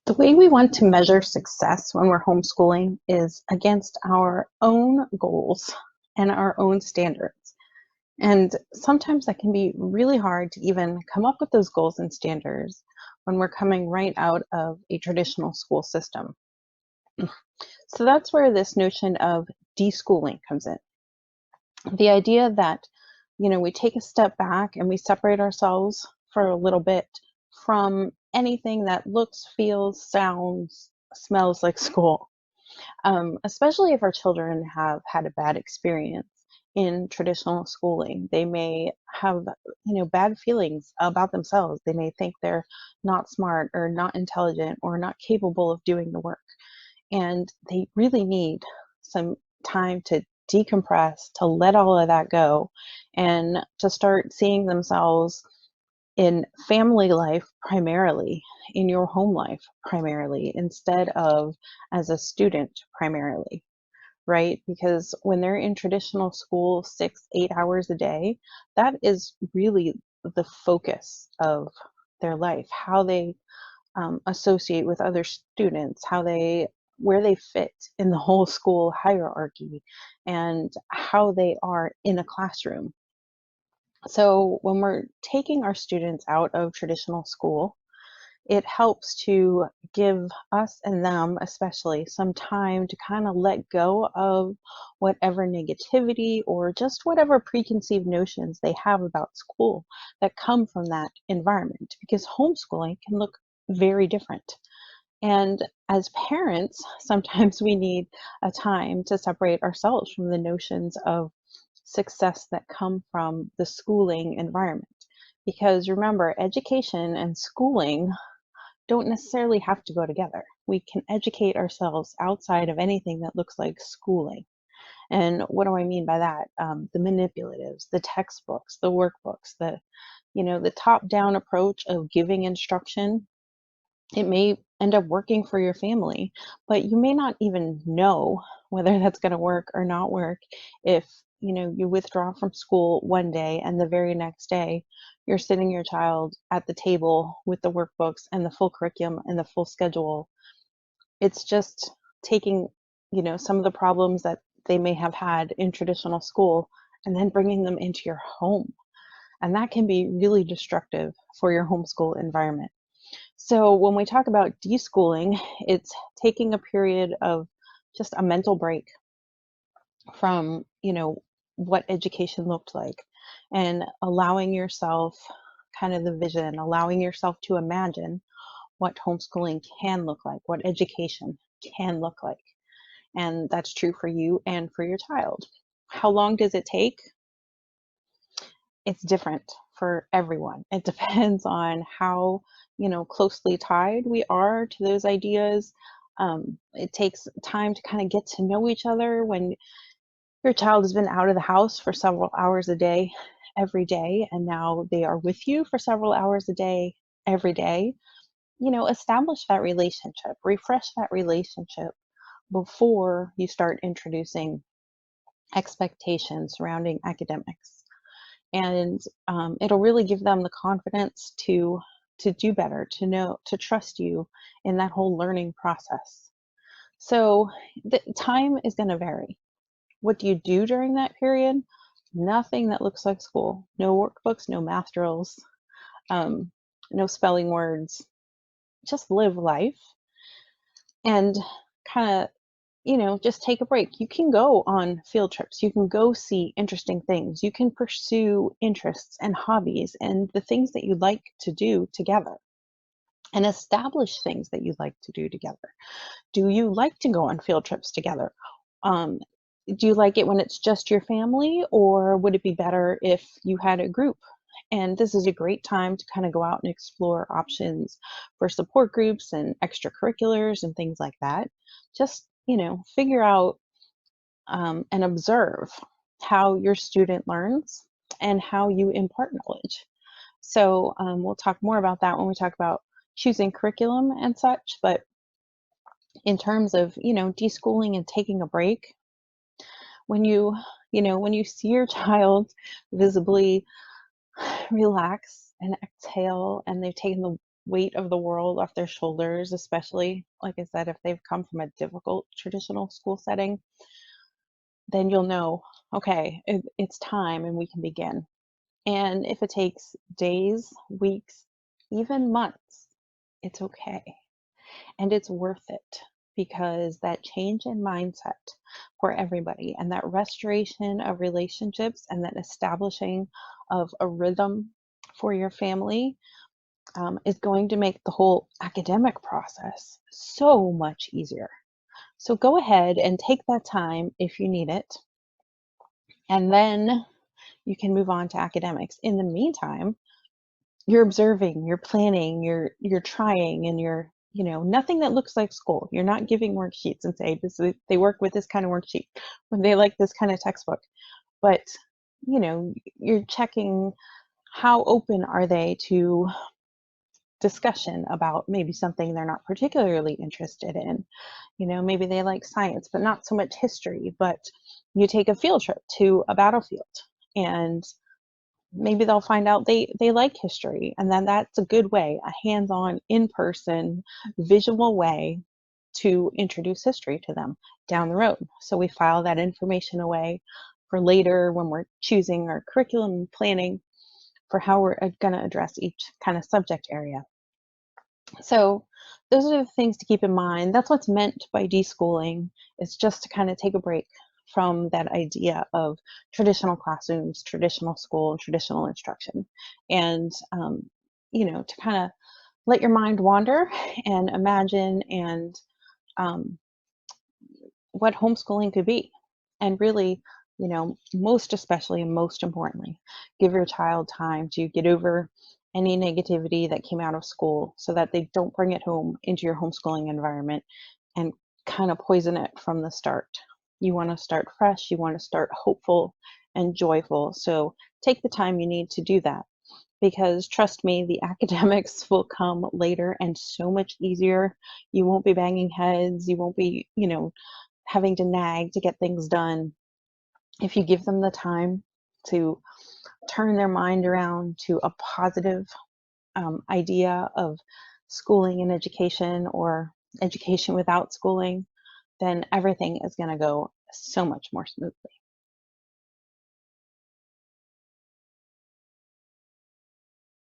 The way we want to measure success when we're homeschooling is against our own goals and our own standards. And sometimes that can be really hard to even come up with those goals and standards when we're coming right out of a traditional school system. So that's where this notion of deschooling comes in. The idea that, we take a step back and we separate ourselves for a little bit from anything that looks, feels, sounds, smells like school. Especially if our children have had a bad experience in traditional schooling. They may have, bad feelings about themselves. They may think they're not smart or not intelligent or not capable of doing the work. And they really need some time to decompress, to let all of that go, and to start seeing themselves in family life primarily, in your home life primarily, instead of as a student primarily, right? Because when they're in traditional school 6, 8 hours a day, that is really the focus of their life, how they associate with other students, where they fit in the whole school hierarchy, and how they are in a classroom. So when we're taking our students out of traditional school, it helps to give us and them, especially, some time to kind of let go of whatever negativity or just whatever preconceived notions they have about school that come from that environment, because homeschooling can look very different. And as parents, sometimes we need a time to separate ourselves from the notions of success that come from the schooling environment. Because remember, education and schooling don't necessarily have to go together. We can educate ourselves outside of anything that looks like schooling. And what do I mean by that? The manipulatives, the textbooks, the workbooks, the top-down approach of giving instruction. It may end up working for your family, but you may not even know whether that's going to work or not work if, you withdraw from school one day and the very next day you're sitting your child at the table with the workbooks and the full curriculum and the full schedule. It's just taking, some of the problems that they may have had in traditional school and then bringing them into your home. And that can be really destructive for your homeschool environment. So when we talk about deschooling, it's taking a period of just a mental break from, what education looked like, and allowing yourself kind of the vision, allowing yourself to imagine what homeschooling can look like, what education can look like. And that's true for you and for your child. How long does it take? It's different for everyone. It depends on how, closely tied we are to those ideas. It takes time to kind of get to know each other when your child has been out of the house for several hours a day, every day, and now they are with you for several hours a day, every day. Establish that relationship, refresh that relationship before you start introducing expectations surrounding academics. And it'll really give them the confidence to do better, to know, to trust you in that whole learning process. So the time is going to vary. What do you do during that period? Nothing that looks like school. No workbooks, no math drills, um, no spelling words. Just live life and kind of, just take a break. You can go on field trips. You can go see interesting things. You can pursue interests and hobbies and the things that you like to do together, and establish things that you like to do together. Do you like to go on field trips together? Um, do you like it when it's just your family, or would it be better if you had a group? And this is a great time to kind of go out and explore options for support groups and extracurriculars and things like that. Just, figure out and observe how your student learns and how you impart knowledge. So we'll talk more about that when we talk about choosing curriculum and such. But in terms of, deschooling and taking a break, when you see your child visibly relax and exhale, and they've taken the weight of the world off their shoulders, especially, like I said, if they've come from a difficult traditional school setting, then you'll know, okay, it's time and we can begin. And if it takes days, weeks, even months, it's okay. And it's worth it because that change in mindset for everybody and that restoration of relationships and that establishing of a rhythm for your family is going to make the whole academic process so much easier. So go ahead and take that time if you need it, and then you can move on to academics. In the meantime, you're observing, you're planning, you're trying, and nothing that looks like school. You're not giving worksheets and say they work with this kind of worksheet or they like this kind of textbook. But you're checking how open are they to discussion about maybe something they're not particularly interested in. Maybe they like science, but not so much history. But you take a field trip to a battlefield and maybe they'll find out they like history, and then that's a good way, a hands-on, in-person, visual way to introduce history to them down the road. So we file that information away for later when we're choosing our curriculum planning for how we're going to address each kind of subject area. So those are the things to keep in mind. That's what's meant by deschooling, is just to kind of take a break from that idea of traditional classrooms, traditional school, traditional instruction, and to kind of let your mind wander and imagine and um, what homeschooling could be. And really, most especially and most importantly, give your child time to get over any negativity that came out of school so that they don't bring it home into your homeschooling environment and kind of poison it from the start. You want to start fresh, you want to start hopeful and joyful. So take the time you need to do that, because trust me, the academics will come later and so much easier. You won't be banging heads, you won't be, having to nag to get things done. If you give them the time to turn their mind around to a positive idea of schooling and education, or education without schooling, then everything is going to go so much more smoothly.